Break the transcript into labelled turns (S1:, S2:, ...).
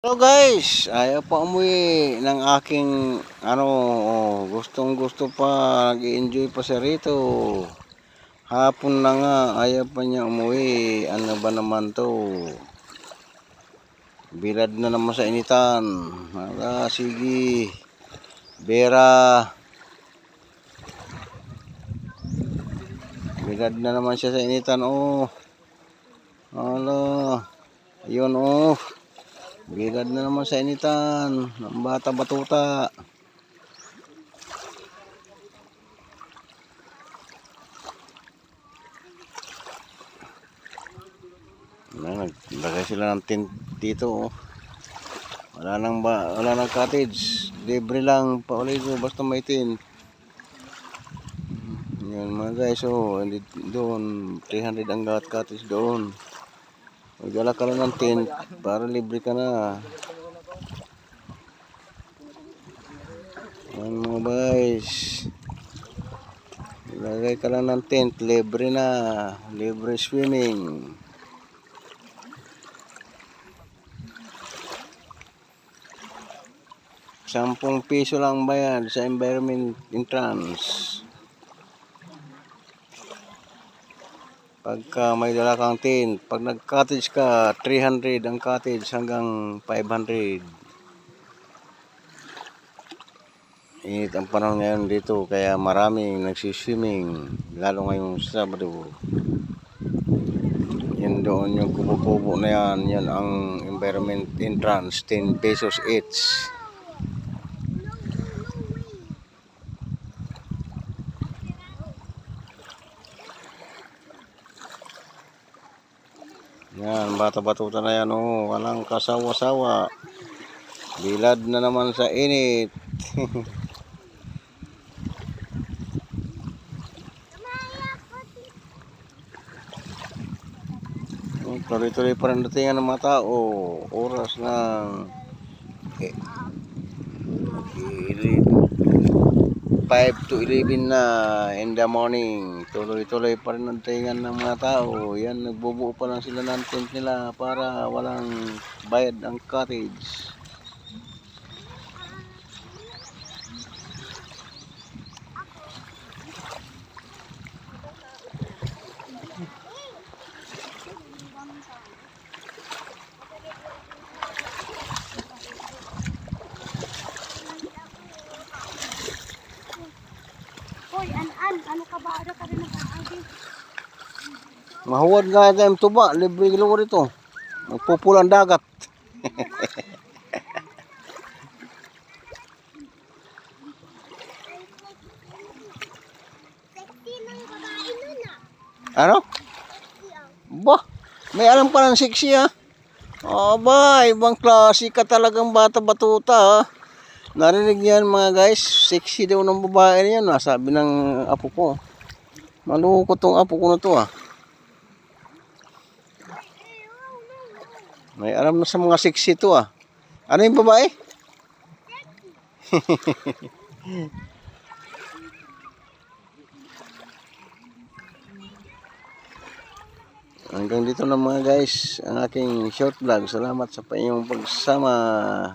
S1: Hello guys, ayaw pa umuwi ng aking gustong gusto pa, nag-enjoy pa siya rito. Hapon na nga, ayaw pa niya umuwi. Ano ba naman to? Bilad na naman sa initan. Sige, Bera. Bilad na naman siya sa initan. Ayun Bilad na naman sa initan ng bata batuta. Naglagay sila ng tent dito. Wala nang cottage. Libre lang pauligo basta may tent. Yan mga guys, doon 300 ang cottage doon. Magdala ka lang ng tent para libre ka na. Yan mga guys, lagay ka lang ng tent, libre na, libre swimming. ₱10 lang bayad sa environment entrance. Pagka may dala kang tent, pag nag-cottage ka, 300 ang cottage hanggang 500. Init ang panahon ngayon dito, kaya maraming nagsiswimming, lalo ngayong Sabado. Yan doon yung kubo-kubo na yan ang environment entrance, ₱10 each. Yan, bata-batuta na yan, walang kasawa-sawa. Bilad na naman sa init. Tuloy-tuloy pa rin datingan ng mga tao. Oras ng 5 to 11 na in the morning. Tuloy-tuloy pa rin ang tingan ng mga tao. Yan, nagbubuo pa lang sila ng tent nila para walang bayad ang cottage.
S2: Ano ka ba? Ano ka rin nag-aagi?
S1: Mahuwad nga tayong tuba, libre kilo rito. Magpupulang dagat.
S2: Sexy ng babae nun
S1: Ano? Bah, may alam pa ng sexy Aba, ibang klase ka talagang bata-batuta Narinig yan mga guys, sexy daw ng babae niyan, sabi ng apo ko. Maloko tong apo ko na to May alam na sa mga sexy to Ano yung babae? Hanggang dito na mga guys ang aking short vlog. Salamat sa inyong pagsama.